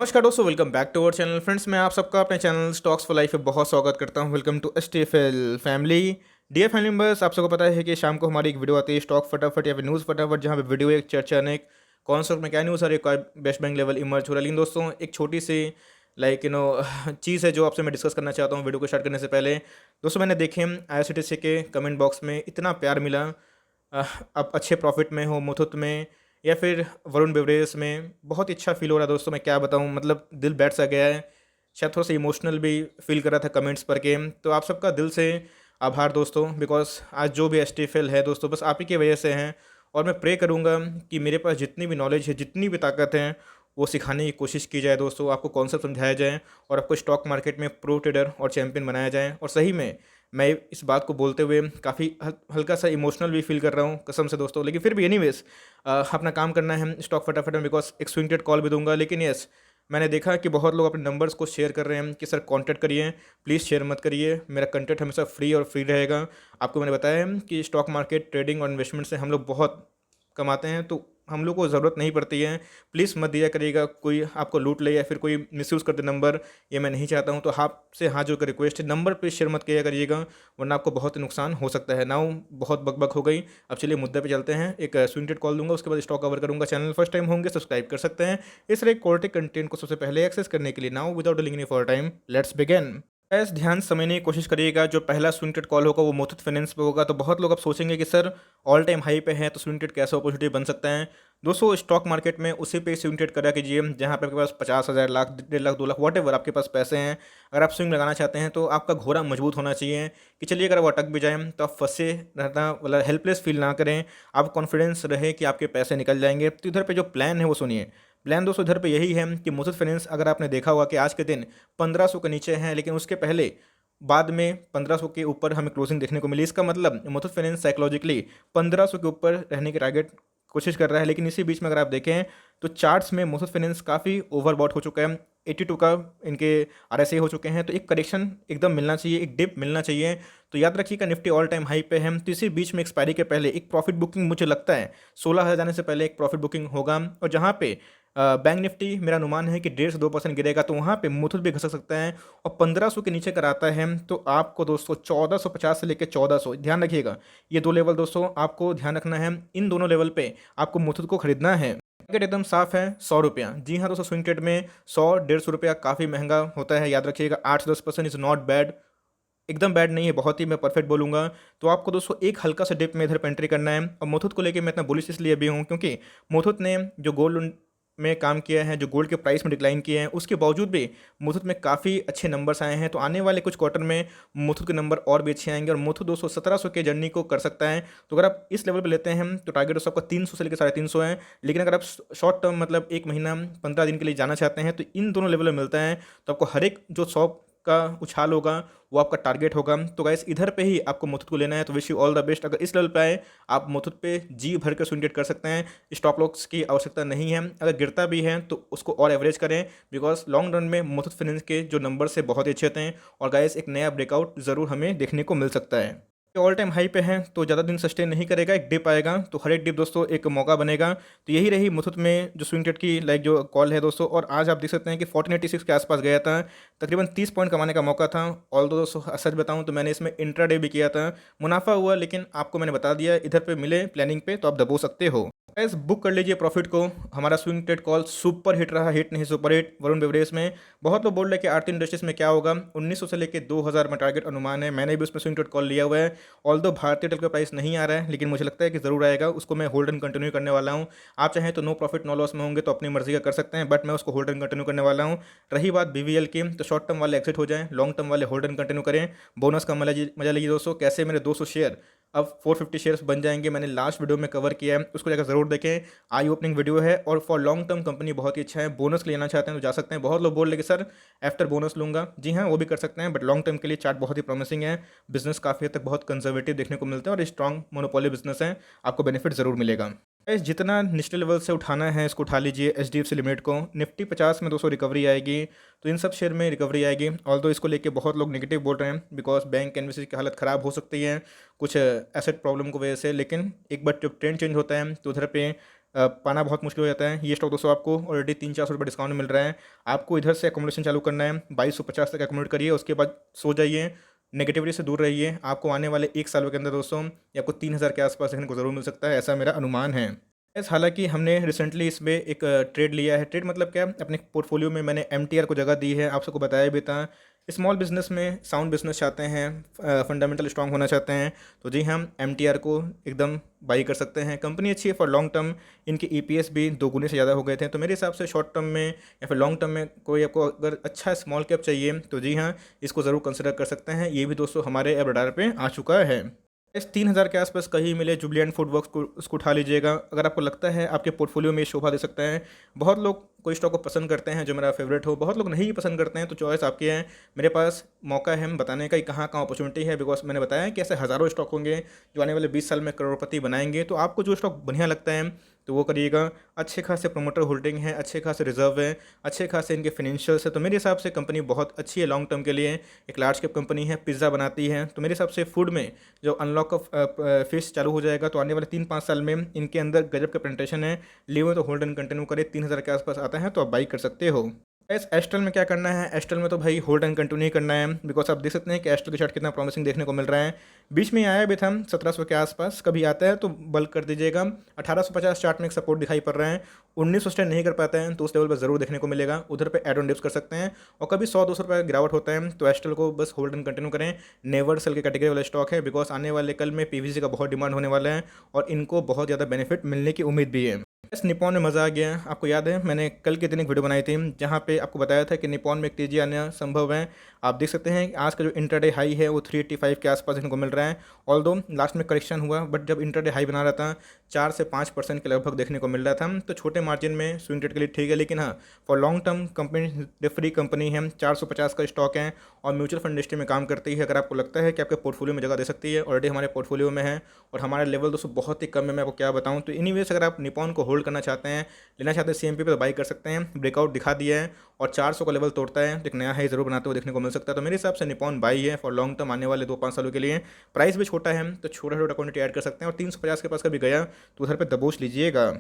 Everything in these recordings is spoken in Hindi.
नमस्कार दोस्तों, welcome back to our channel. Friends, मैं आप सबका अपने चैनल स्टॉक्स फॉर लाइफ में बहुत स्वागत करता हूं। Welcome to STFL family. Dear family members, आप सबको पता है कि शाम को हमारी एक वीडियो आती है स्टॉक फटाफट या फिर न्यूज़ फटाफट, जहां पे वीडियो एक चर्चा ने कौन स्टॉक में क्या न्यूज़ आ रही है, बेस्ट बैंक लेवल इमर्ज हो रहा है। लेकिन दोस्तों, एक छोटी सी चीज़ है जो आपसे मैं डिस्कस करना चाहता हूँ वीडियो को स्टार्ट करने से पहले। दोस्तों, मैंने देखे IRCTC के कमेंट बॉक्स में इतना प्यार मिला। आप अच्छे प्रॉफिट में हो, मुथुट में या फिर वरुण बेवरेजेस में, बहुत ही अच्छा फील हो रहा है दोस्तों। मैं क्या बताऊं, मतलब दिल बैठ सा गया है। शायद थोड़ा सा इमोशनल भी फील कर रहा था कमेंट्स पढ़ के। तो आप सबका दिल से आभार दोस्तों, बिकॉज आज जो भी एसटीएफएल है दोस्तों, बस आप ही की वजह से हैं। और मैं प्रे करूंगा कि मेरे पास जितनी भी नॉलेज है, जितनी भी ताकत है, वो सिखाने की कोशिश की जाए दोस्तों, आपको कॉन्सेप्ट समझाया जाए और आपको स्टॉक मार्केट में प्रो ट्रेडर और चैंपियन बनाया जाए। और सही में मैं इस बात को बोलते हुए काफ़ी हल्का सा इमोशनल भी फील कर रहा हूँ कसम से दोस्तों। लेकिन फिर भी एनीवेज अपना काम करना है स्टॉक फटाफट में, बिकॉज एक स्विंग ट्रेड कॉल भी दूंगा। लेकिन यस, मैंने देखा कि बहुत लोग अपने नंबर्स को शेयर कर रहे हैं कि सर कॉन्टैक्ट करिए, प्लीज़ शेयर मत करिए, मेरा कंटेंट हमेशा फ्री और फ्री रहेगा। आपको मैंने बताया है कि स्टॉक मार्केट ट्रेडिंग और इन्वेस्टमेंट से हम लोग बहुत कमाते हैं, तो हम लोग को ज़रूरत नहीं पड़ती है। प्लीज़ मत दिया करिएगा कोई आपको लूट ले या फिर कोई मिसयूज़ कर दे नंबर, ये मैं नहीं चाहता हूँ। तो आपसे हाथ जोड़ कर रिक्वेस्ट है, नंबर पे शेयर मत किया करिएगा, वरना आपको बहुत नुकसान हो सकता है। नाउ बहुत बकबक हो गई, अब चलिए मुद्दे पे चलते हैं। एक स्विंग ट्रेड कॉल दूंगा, उसके बाद स्टॉक कवर करूंगा। चैनल फर्स्ट टाइम होंगे सब्सक्राइब कर सकते हैं इस तरह क्वालिटी कंटेंट को सबसे पहले एक्सेस करने के लिए। Now without delaying any for time, let's begin. Gas, ध्यान समझने की कोशिश करिएगा। जो पहला स्विंग ट्रेड कॉल होगा वो मुथूट फाइनेंस पे होगा। तो बहुत लोग अब सोचेंगे कि सर ऑल टाइम हाई पे है तो स्विंग ट्रेड कैसे अपॉर्चुनिटी बन सकता है। दोस्तों, स्टॉक मार्केट में उसी पे स्विंग ट्रेड करा कीजिए जहाँ पे आपके पास 50,000, लाख, 1.5 लाख, 2 लाख, वॉट एवर आपके पास पैसे हैं। अगर आप स्विंग लगाना चाहते हैं तो आपका घोड़ा मजबूत होना चाहिए कि चलिए अगर वो अटक भी जाए तो आप फंसे रहना वाला हेल्पलेस फील ना करें। आप कॉन्फिडेंस रहे कि आपके पैसे निकल जाएंगे। तो इधर पे जो प्लान है वो सुनिए। प्लान दोस्तों इधर पे यही है कि मुथूट फाइनेंस, अगर आपने देखा होगा कि आज के दिन 1500 के नीचे हैं, लेकिन उसके पहले बाद में 1500 के ऊपर हमें क्लोजिंग देखने को मिली। इसका मतलब मुथूट फाइनेंस साइकोलॉजिकली 1500 के ऊपर रहने की टारगेट कोशिश कर रहा है। लेकिन इसी बीच में अगर आप देखें तो चार्ट्स में मुथूट फाइनेंस काफ़ी ओवरबॉट हो चुका है। 82 का इनके RSI हो चुके हैं। तो एक करेक्शन एकदम मिलना चाहिए, एक डिप मिलना चाहिए। तो याद रखिएगा, निफ्टी ऑल टाइम हाई पे है। तो इसी बीच में एक्सपायरी के पहले एक प्रॉफिट बुकिंग मुझे लगता है 16,000 जाने से पहले एक प्रॉफिट बुकिंग होगा। और जहाँ पे बैंक निफ्टी मेरा अनुमान है कि 1.5 से 2% गिरेगा, तो वहाँ पे मुथूट भी घसक सकता है। और 1500 के नीचे कराता है तो आपको दोस्तों 1450 से लेकर 1400, ध्यान रखिएगा, ये दो लेवल दोस्तों आपको ध्यान रखना है। इन दोनों लेवल पे आपको मुथूट को खरीदना है। टारगेट एकदम साफ है, 100 रुपया। जी हाँ दोस्तों, स्विंग ट्रेड में 100-150 रुपया काफ़ी महंगा होता है, याद रखिएगा। 8 से 10% इज़ नॉट बैड, एकदम बैड नहीं है, बहुत ही मैं परफेक्ट बोलूँगा। तो आपको दोस्तों एक हल्का सा डिप में इधर पे एंट्री करना है। और मुथूट को लेके मैं इतना बुलिश इसलिए भी हूँ क्योंकि मुथूट ने जो गोल्ड में काम किया है, जो गोल्ड के प्राइस में डिक्लाइन किए हैं, उसके बावजूद भी मुथूट में काफ़ी अच्छे नंबर्स आए हैं। तो आने वाले कुछ क्वार्टर में मुथूट के नंबर और भी अच्छे आएंगे और मुथूट 21700 के जर्नी को कर सकता है। तो अगर आप इस लेवल पे लेते हैं तो टारगेट दोस्तों आपका 300 से लेकर 350 है। लेकिन अगर आप शॉर्ट टर्म मतलब 1 महीना 15 दिन के लिए जाना चाहते हैं तो इन दोनों लेवल में मिलता है। तो आपको हर एक जो 100 का उछाल होगा वो आपका टारगेट होगा। तो गाइस, इधर पे ही आपको मुथूट को लेना है। तो wish you all the best. अगर इस लेवल पे आए, आप मुथूट पे जी भर के स्विंग कर सकते हैं। स्टॉप लॉस की आवश्यकता नहीं है। अगर गिरता भी है तो उसको और एवरेज करें, बिकॉज लॉन्ग रन में मुथूट फाइनेंस के जो नंबर से बहुत ही अच्छे होते हैं। और गाइस, एक नया ब्रेकआउट ज़रूर हमें देखने को मिल सकता है। ऑल टाइम हाई पे है तो ज़्यादा दिन सस्टेन नहीं करेगा, एक डिप आएगा। तो हर एक डिप दोस्तों एक मौका बनेगा। तो यही रही मुथूट में जो स्विंग ट्रेड की जो कॉल है दोस्तों। और आज आप देख सकते हैं कि 1486 के आसपास गया था, तकरीबन 30 पॉइंट कमाने का मौका था। ऑल दोस्तों सच बताऊं तो मैंने इसमें इंट्राडे भी किया था, मुनाफा हुआ। लेकिन आपको मैंने बता दिया, इधर पे मिले प्लानिंग पे तो आप दबो सकते हो। गाइस, बुक कर लीजिए प्रॉफिट को। हमारा swing trade call super hit रहा, हिट नहीं सुपर हिट, वरुण बेवरेज में। बहुत लोग बोल रहे हैं कि आरती इंडस्ट्रीज में क्या होगा। 1900 से लेकर 2000 में टारगेट अनुमान है। मैंने भी उसमें स्विंग ट्रेड कॉल लिया हुआ है। ऑल दो भारतीय टेल का प्राइस नहीं आ रहा है, लेकिन मुझे लगता है कि ज़रूर आएगा। उसको मैं होल्ड एंड कंटिन्यू करने वाला हूँ। आप चाहें तो नो प्रॉफिट नो लॉस में होंगे तो अपनी मर्जी का कर सकते हैं, बट मैं उसको होल्ड एंड कंटिन्यू करने वाला हूँ। रही बात BVL की, तो शॉर्ट टर्म वाले एक्सिट हो जाएं, लॉन्ग टर्म वाले होल्ड एंड कंटिन्यू करें। बोनस का मजा लीजिए दोस्तों। कैसे मेरे 200 शेयर अब 450 शेयर्स बन जाएंगे, मैंने लास्ट वीडियो में कवर किया है, उसको जाकर ज़रूर देखें। आई ओपनिंग वीडियो है और फॉर लॉन्ग टर्म कंपनी बहुत ही अच्छा है। बोनस लेना चाहते हैं तो जा सकते हैं। बहुत लोग बोल रहे कि सर आफ्टर बोनस लूँगा, जी हाँ वो भी कर सकते हैं, बट लॉन्ग टर्म के लिए चार्ट बहुत ही प्रॉमिसिंग है। बिजनेस काफ़ी हद तक बहुत कंजर्वेटिव देखने को मिलते हैं और स्ट्रॉन्ग मोनोपोली बिजनेस है, आपको बेनिफिट ज़रूर मिलेगा। गाइस, जितना निचले लेवल से उठाना है इसको उठा लीजिए। HDFC लिमिटेड को निफ्टी 50 में 200 रिकवरी आएगी, तो इन सब शेयर में रिकवरी आएगी। ऑल्दो इसको लेके बहुत लोग नेगेटिव बोल रहे हैं, बिकॉज बैंक एनबीसी की हालत ख़राब हो सकती है कुछ एसेट प्रॉब्लम की वजह से। लेकिन एक बार जब ट्रेंड चेंज होता है तो उधर पे पाना बहुत मुश्किल हो जाता है। ये स्टॉक दोस्तों आपको ऑलरेडी 300-400 रुपये डिस्काउंट में मिल रहा है। आपको इधर से अकोमोडेशन चालू करना है, 2250 तक अकोमोडेट करिए, उसके बाद सो जाइए, नेगेटिविटी से दूर रहिए। आपको आने वाले 1 साल के अंदर दोस्तों ये आपको 3000 के आसपास देखने को ज़रूर मिल सकता है, ऐसा मेरा अनुमान है। यस, हालाँकि हमने रिसेंटली इसमें एक ट्रेड लिया है। ट्रेड मतलब क्या? अपने पोर्टफोलियो में मैंने एमटीआर को जगह दी है, आप सबको बताया भी था। स्मॉल बिज़नेस में साउंड बिज़नेस चाहते हैं, फंडामेंटल स्ट्रॉन्ग होना चाहते हैं, तो जी हम एमटीआर को एकदम बाई कर सकते हैं। कंपनी अच्छी है फॉर लॉन्ग टर्म, इनके ईपीएस भी दोगुने से ज़्यादा हो गए थे। तो मेरे हिसाब से शॉर्ट टर्म में या फिर लॉन्ग टर्म में कोई आपको अगर अच्छा स्मॉल कैप चाहिए, तो जी हाँ, इसको ज़रूर कंसिडर कर सकते हैं। ये भी दोस्तों हमारे अब रडार पे आ चुका है। इस 3000 के आसपास कहीं मिले जुबिलिएंट फूडवर्क्स को उसको उठा लीजिएगा, अगर आपको लगता है आपके पोर्टफोलियो में ये शोभा दे सकता है। बहुत लोग कोई स्टॉक को पसंद करते हैं जो मेरा फेवरेट हो, बहुत लोग नहीं पसंद करते हैं, तो चॉइस आपकी है। मेरे पास मौका है बताने का कि कहाँ कहाँ अपॉर्चुनिटी है, बिकॉज मैंने बताया कि ऐसे हज़ारों स्टॉक होंगे जो आने वाले 20 साल में करोड़पति बनाएंगे। तो आपको जो स्टॉक बढ़िया लगता है तो वो करिएगा। अच्छे खासे प्रोमोटर होल्डिंग है, अच्छे खासे रिजर्व है, अच्छे खासे इनके फाइनेंशियल्स है, तो मेरे हिसाब से कंपनी बहुत अच्छी है लॉन्ग टर्म के लिए। एक लार्ज कैप कंपनी है, पिज़्ज़ा बनाती है, तो मेरे हिसाब से फूड में जो अनलॉक ऑफ फिश चालू हो जाएगा तो आने वाले 3-5 साल में इनके अंदर गजब का पेनिट्रेशन है। लिए तो होल्ड एंड कंटिन्यू करे, 3000 के आसपास आता है तो आप बाई कर सकते हो। एस एस्ट्रल में क्या करना है? एस्ट्रल में तो भाई होल्ड एंड कंटिन्यू ही करना है, बिकॉज आप देख सकते हैं कि एस्ट्रल की चार्ट कितना प्रॉमिसिंग देखने को मिल रहा है। बीच में आया भी था 1700 के आसपास, कभी आता है तो बल्क कर दीजिएगा। 1850 चार्ट में एक सपोर्ट दिखाई पड़ रहा है, 1900 स्टैंड नहीं कर पाता है तो उस लेवल पर जरूर देखने को मिलेगा, उधर पे एड ऑन डिप्स कर सकते हैं। और कभी 100-200 रुपये गिरावट होता है तो एस्ट्रल को बस होल्ड एंड कंटिन्यू करें। नेवर सेल के कैटेगरी वाला स्टॉक है, बिकॉज आने वाले कल में पीवीसी का बहुत डिमांड होने वाला है और इनको बहुत ज़्यादा बेनिफिट मिलने की उम्मीद भी है। इस निपॉन में मज़ा आ गया। आपको याद है मैंने कल के दिन एक वीडियो बनाई थी जहाँ पे आपको बताया था कि निपॉन में एक तेज़ी आना संभव है। आप देख सकते हैं कि आज का जो इंटरडे हाई है वो 385 के आसपास इनको मिल रहा है। ऑल्दो लास्ट में करेक्शन हुआ, बट जब इंटरडे हाई बना रहा था 4 से 5% के लगभग देखने को मिल रहा था, तो छोटे मार्जिन में स्विंग ट्रेड के लिए ठीक है। लेकिन हाँ, for long term company debt free company है, 450 का स्टॉक है और म्यूचुअल फंड इंडस्ट्री में काम करती है। अगर आपको लगता है कि आपके पोर्टफोलियो में जगह दे सकती है, ऑलरेडी हमारे पोर्टफोलियो में है और हमारा लेवल दोस्तों बहुत ही कम है, मैं आपको क्या बताऊँ। तो एनीवेज अगर आप निपॉन को होल्ड करना चाहते हैं, लेना चाहते हैं सीएमपी पे, तो बाई कर सकते हैं। ब्रेकआउट दिखा दिया है और 400 का लेवल तोड़ता है तो एक नया हाई जरूर बनाते हुए देखने को मिल सकता है। तो मेरे हिसाब से निपॉन बाई है फॉर लॉन्ग टर्म, आने वाले 2-5 सालों के लिए। प्राइस भी छोटा है तो छोटा छोटा क्वांटिटी ऐड कर सकते हैं और 350 के पास कभी गया तो उधर पर दबोच लीजिएगा।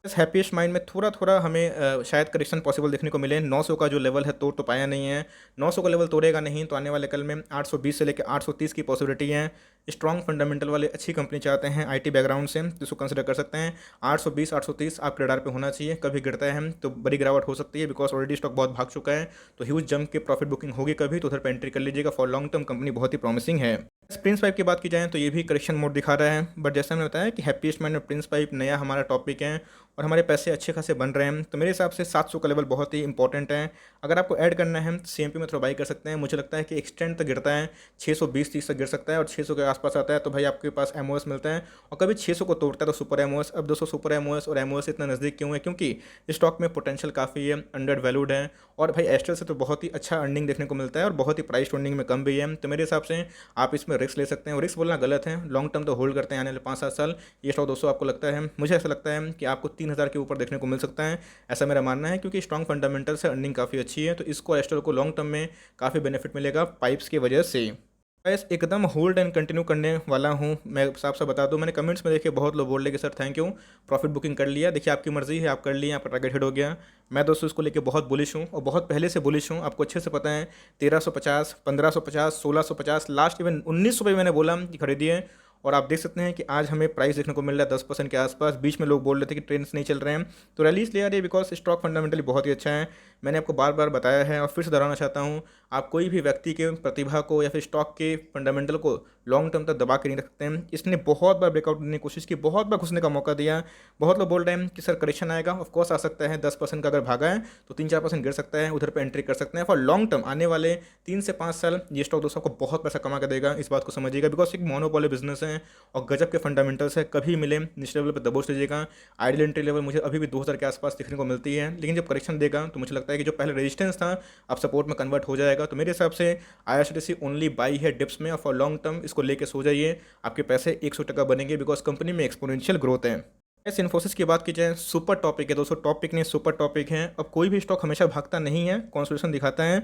इस हैप्पीएस्ट माइंड में थोड़ा थोड़ा हमें शायद करेक्शन पॉसिबल देखने को मिले। 900 का जो लेवल है तोड़ तो पाया नहीं है, 900 का लेवल तोड़ेगा नहीं तो आने वाले कल में 820 से लेकर 830 की पॉसिबिलिटी है। स्ट्रॉन्ग फंडामेंटल वाले अच्छी कंपनी चाहते हैं आईटी बैकग्राउंड से तो इसको कंसिडर कर सकते हैं। 820 830 आपके रडार पे होना चाहिए। कभी गिरता है तो बड़ी गिरावट हो सकती है, बिकॉज ऑलरेडी स्टॉक बहुत भाग चुका है, तो ह्यूज जंप की प्रॉफिट बुकिंग होगी कभी तो उधर पर एंट्री कर लीजिएगा। फॉर लॉन्ग टर्म कंपनी बहुत ही प्रॉमिसिंग है। प्रिंस पाइप की बात की जाए तो ये भी करेक्शन मोड दिखा रहा है, बट जैसे हमने बताया कि हैप्पीएस्ट माइंड में प्रिंस पाइप नया हमारा टॉपिक है और हमारे पैसे अच्छे खासे बन रहे हैं, तो मेरे हिसाब से 700 का लेवल बहुत ही इंपॉर्टेंट है। अगर आपको ऐड करना है तो सीएमपी में थोड़ा बाई कर सकते हैं। मुझे लगता है कि एक्सटेंड तक गिरता है, 620-30 तक गिर सकता है और 600 के आसपास आता है तो भाई आपके पास एमओएस मिलता है। और कभी 600 को तोड़ता है तो सुपर एमओएस। अब दोस्तों सुपर एमओएस और एमओएस इतना नज़दीक क्यों है? क्योंकि स्टॉक में पोटेंशियल काफ़ी है, अंडर वैल्यूड है और भाई एस्ट्रल से तो बहुत ही अच्छा अर्निंग देखने को मिलता है और बहुत ही प्राइस अर्निंग में कम भी है। तो मेरे हिसाब से आप इसमें रिस्क ले सकते हैं और रिस्क बोलना गलत है। लॉन्ग टर्म तो होल्ड करते हैं आने वाले 5-7 साल। ये स्टॉक दोस्तों आपको लगता है, मुझे ऐसा लगता है कि आपको 3000 के ऊपर देखने को मिल सकता है, ऐसा मेरा मानना है, क्योंकि स्ट्रॉन्ग फंडामेंटल से अर्निंग काफ़ी अच्छी है। तो इसको एस्ट्रल को लॉन्ग टर्म में काफ़ी बेनिफिट मिलेगा पाइप्स की वजह से। बस एकदम होल्ड एंड कंटिन्यू करने वाला हूँ। मैं साफ साफ बता दूँ, मैंने कमेंट्स में देखिए बहुत लोग बोल रहे कि sir thank you, profit booking कर लिया। देखिए आपकी मर्जी है, आप कर लिए, आपका टारगेट हिट हो गया। मैं दोस्तों इसको लेके बहुत बुलिश हूँ और बहुत पहले से बुलिश हूँ, आपको अच्छे से पता है। 1350, 1550, 1650, लास्ट इवन 1900 पे मैंने बोला कि खरीदिए और आप देख सकते हैं कि आज हमें प्राइस देखने को मिल रहा है 10% के आसपास। बीच में लोग बोल रहे थे कि ट्रेंड्स नहीं चल रहे हैं, तो रैलीज ले आ रही है बिकॉज स्टॉक फंडामेंटली बहुत ही अच्छा है। मैंने आपको बार बार बताया है और फिर से दोहराना चाहता हूँ, आप कोई भी व्यक्ति के प्रतिभा को या फिर स्टॉक के फंडामेंटल को लॉन्ग टर्म तक दबा के नहीं रख सकते हैं। इसने बहुत बार ब्रेकआउट देने की कोशिश की, बहुत बार घुसने का मौका दिया। बहुत लोग बोल रहे हैं कि सर करेक्शन आएगा, ऑफकोर्स आ सकता है। 10% का अगर भागा है तो 3-4% गिर सकता है, उधर पर एंट्री कर सकते हैं। फॉर लॉन्ग टर्म आने वाले 3 से 5 साल ये स्टॉक दोस्तों को बहुत पैसा कमा के देगा, इस बात को समझिएगा। बिकॉज एक मोनोपोली बिजनेस है और गजब के फंडामेंटल्स है। कभी मिले निचले लेवल पर दबोच लीजिएगा। आइडियल एंट्री लेवल मुझे अभी भी 2000 के आसपास देखने को मिलती है, लेकिन जब करेक्शन देगा तो मुझे लगता है कि जो पहले रेजिस्टेंस था अब सपोर्ट में कन्वर्ट हो जाएगा। तो मेरे हिसाब से आईआरसीटीसी ओनली बाई है डिप्स में और फॉर लॉन्ग टर्म इसको लेके सो जाइए, आपके पैसे 100% बनेंगे बिकॉज कंपनी में एक्सपोनेंशियल ग्रोथ है। इस इन्फोसिस की बात की जाए, सुपर टॉपिक है दोस्तों, टॉपिक नहीं सुपर टॉपिक है। अब कोई भी स्टॉक हमेशा भागता नहीं है, कॉन्सोलिडेशन दिखाता है,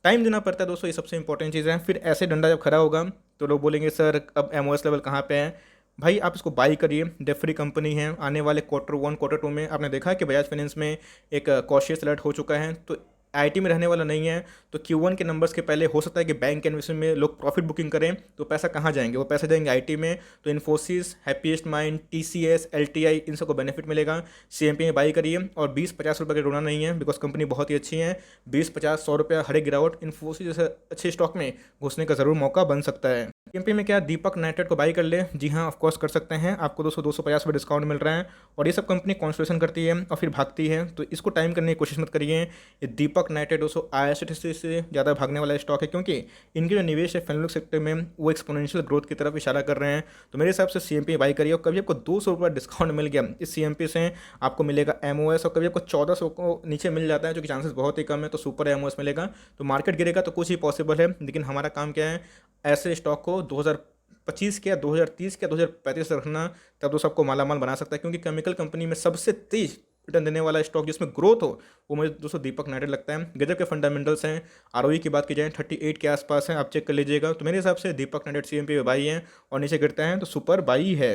टाइम देना पड़ता है दोस्तों, ये सबसे इंपॉर्टेंट चीज़ है। फिर ऐसे डंडा जब खड़ा होगा तो लोग बोलेंगे सर अब एमओएस लेवल कहाँ पे है। भाई आप इसको बाई करिए, डेट फ्री कंपनी है। आने वाले Q1 Q2 में आपने देखा है कि बजाज फाइनेंस में एक कॉशियस अलर्ट हो चुका है, तो आईटी में रहने वाला नहीं है। तो Q1 के नंबर्स के पहले हो सकता है कि बैंक के इन्वेस्टमेंट में लोग प्रॉफिट बुकिंग करें, तो पैसा कहाँ जाएंगे? वो पैसा जाएंगे आईटी में। तो इन्फोसिस, हैप्पीएस्ट माइंड, टीसीएस, एलटीआई, इन सबको बेनिफिट मिलेगा। सीएमपी में बाई करिए और 20-50 रुपये का रोना नहीं है, बिकॉज कंपनी बहुत ही अच्छी है। 20-50-100 रुपया हर एक गिरावट इन्फोसिस जैसे अच्छे स्टॉक में घुसने का ज़रूर मौका बन सकता है। सीएमपी में क्या दीपक नाइट्रेट को बाई कर ले? जी हाँ, ऑफकोर्स कर सकते हैं। आपको 200-250 रुपये डिस्काउंट मिल रहा है और ये सब कंपनी कॉन्सलेशन करती है और फिर भागती है, तो इसको टाइम करने की कोशिश मत करिए। ये दीपक नाइट्रेट दोस्तों आईआरसीटीसी से ज़्यादा भागने वाला स्टॉक है, क्योंकि इनके जो निवेश है फेनोलिक सेक्टर में वो एक्सपोनेंशियल ग्रोथ की तरफ इशारा कर रहे हैं। तो मेरे हिसाब से सीएमपी बाई करिए। और कभी आपको 200 रुपये डिस्काउंट मिल गया इस सीएमपी से, आपको मिलेगा एमओएस। और कभी आपको 1400 को नीचे मिल जाता है, जो कि चांसेस बहुत ही कम है, तो सुपर एमओएस मिलेगा। तो मार्केट गिरेगा तो कुछ ही पॉसिबल है, लेकिन हमारा काम क्या है, ऐसे स्टॉक को 2025 के या 2030 के या 2035 तक रखना, तब तो सबको मालामाल बना सकता है। क्योंकि केमिकल कंपनी में सबसे तेज रिटर्न देने वाला स्टॉक जिसमें ग्रोथ हो, वो मुझे दोस्तों दीपक नाइट्रेट लगता है। गजब के फंडामेंटल्स हैं। आरओई की बात की जाए 38 के आसपास है, आप चेक कर लीजिएगा। तो मेरे हिसाब से दीपक नाइट्रेट सीएमपी में बाई है, और नीचे गिरता है तो सुपर बाई है।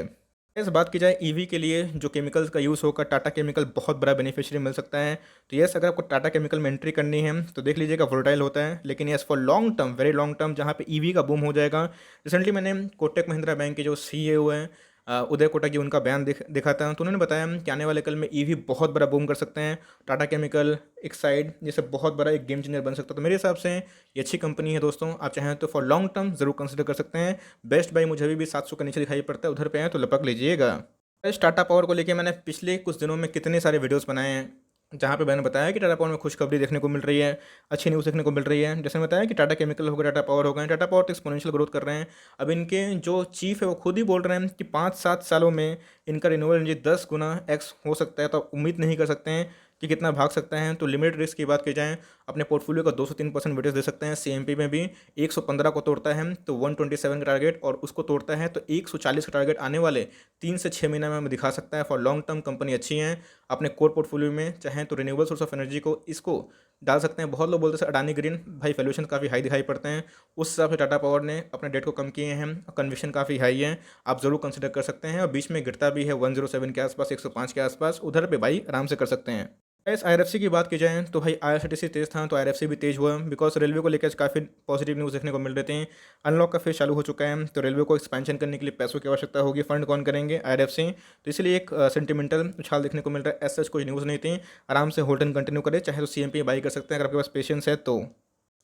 इस बात की जाए ईवी के लिए जो केमिकल्स का यूज़ होगा, टाटा केमिकल बहुत बड़ा बेनिफिशियरी मिल सकता है। तो यस, अगर आपको टाटा केमिकल में एंट्री करनी है तो देख लीजिएगा, वोलेटाइल होता है, लेकिन yes for long term, very long term, जहाँ पे ईवी का बूम हो जाएगा। रिसेंटली मैंने कोटक महिंद्रा बैंक के जो सीईओ हैं उदय कोटक जी, उनका बयान देखा था, तो उन्होंने बताया कि आने वाले कल में ईवी बहुत बड़ा बूम कर सकते हैं। टाटा केमिकल एक साइड जैसे बहुत बड़ा एक गेम चेंजर बन सकता है। तो मेरे हिसाब से ये अच्छी कंपनी है दोस्तों, आप चाहें तो फॉर लॉन्ग टर्म जरूर कंसिडर कर सकते हैं। बेस्ट बाई मुझे अभी भी 700 के नीचे दिखाई पड़ता है, उधर पे है तो लपक लीजिएगा। इस टाटा पावर को लेके मैंने पिछले कुछ दिनों में कितने सारे वीडियोस बनाए हैं, जहाँ पे मैंने बताया कि टाटा पावर में खुशखबरी देखने को मिल रही है, अच्छी न्यूज़ देखने को मिल रही है। जैसे बताया कि टाटा केमिकल हो गया, टाटा पावर हो गए, टाटा पावर तो एक्सपोनेंशियल ग्रोथ कर रहे हैं। अब इनके जो चीफ है वो खुद ही बोल रहे हैं कि 5-7 सालों में इनका रिन्यूएबल एनर्जी 10 गुना एक्स हो सकता है। तो आप उम्मीद नहीं कर सकते हैं कि कितना भाग सकता है। तो लिमिटेड रिस्क की बात की जाए, अपने पोर्टफोलियो का 203% वेटेज दे सकते हैं। सीएमपी में भी 115 को तोड़ता है तो 127 का टारगेट, और उसको तोड़ता है तो 140 का टारगेट आने वाले 3 से 6 महीने में हमें दिखा सकता है। फॉर लॉन्ग टर्म कंपनी अच्छी है। अपने कोर पोर्टफोलियो में चाहें तो रिन्यूएबल सोर्स ऑफ एनर्जी को इसको डाल सकते हैं। बहुत लोग बोलते हैं अडानी ग्रीन, भाई वैल्यूएशन काफ़ी हाई दिखाई पड़ते हैं, उस हिसाब से टाटा पावर ने अपने डेट को कम किए हैं, कन्विक्शन काफ़ी हाई है, आप ज़रूर कंसिडर कर सकते हैं। और बीच में गिरता भी है 107 के आसपास, 105 के आसपास, उधर पे भाई आराम से कर सकते हैं। इस आईआरएफसी की बात की जाए तो भाई आईआरसीटीसी तेज था तो आईआरएफसी भी तेज हुआ, बिकॉज रेलवे को लेकर काफ़ी पॉजिटिव न्यूज़ देखने को मिल रहे थे। अनलॉक का फेज चालू हो चुका है, तो रेलवे को एक्सपेंशन करने के लिए पैसों की आवश्यकता होगी, फंड कौन करेंगे? आईआरएफसी। तो इसलिए एक सेंटिमेंटल उछाल देखने को मिल रहा है। ऐसा कोई न्यूज़ नहीं थी, आराम से होल्ड एंड कंटिन्यू करें, चाहे तो सीएमपी बाई कर सकते हैं अगर आपके पास पेशेंस है तो।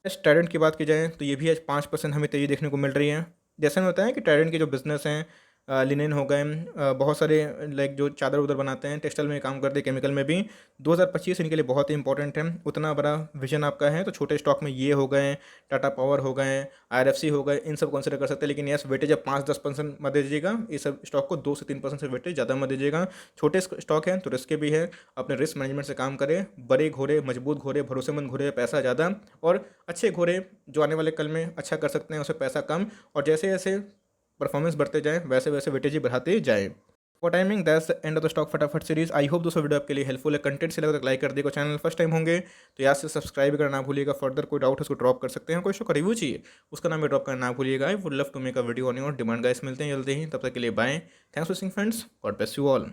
इस ट्राइडेंट की बात की जाए तो ये भी आज 5% हमें तेज़ी देखने को मिल रही है। जैसे में होता है कि ट्राइडेंट के जो बिजनेस हैं, लिनेन हो गए, बहुत सारे लाइक जो चादर उधर बनाते हैं, टेक्सटाइल में काम करते हैं, केमिकल में भी 2025 इनके लिए बहुत ही इंपॉर्टेंट है। उतना बड़ा विजन आपका है तो छोटे स्टॉक में ये हो गए, टाटा पावर हो गए, आईआरएफसी हो गए, इन सब कंसिडर कर सकते हैं। लेकिन यस, वेटेज अब 5-10% मत दीजिएगा, ये सब स्टॉक को 2 से 3% से वेटेज ज़्यादा मत दीजिएगा। छोटे स्टॉक हैं तो रिस्क भी है, अपने रिस्क मैनेजमेंट से काम करें। बड़े घोड़े, मजबूत घोड़े, भरोसेमंद घोड़े, पैसा ज़्यादा, और अच्छे घोड़े जो आने वाले कल में अच्छा कर सकते हैं, उससे पैसा कम, और जैसे जैसे परफॉर्मेंस बढ़ते जाए वैसे वैसे वेटेज ही बढ़ाते जाएं। For timing that's the end of the stock फटाफट सीरीज। आई होप दोस्तों वीडियो आपके लिए हेल्पफुल है, कंटेंट से लगा तो लाइक कर देगा। चैनल फर्स्ट टाइम होंगे तो यहाँ से सब्सक्राइब करना ना भूलिएगा। फर्दर कोई डाउट है उसको ड्रॉप कर सकते हैं, कोई शो का रिव्यू चाहिए उसका नाम भी ड्रॉप करना ना भूलिएगा। I would love to make a video on your demand guys. मिलते हैं जल्दी ही, तब तक के लिए bye. Thanks for watching friends, God bless you all.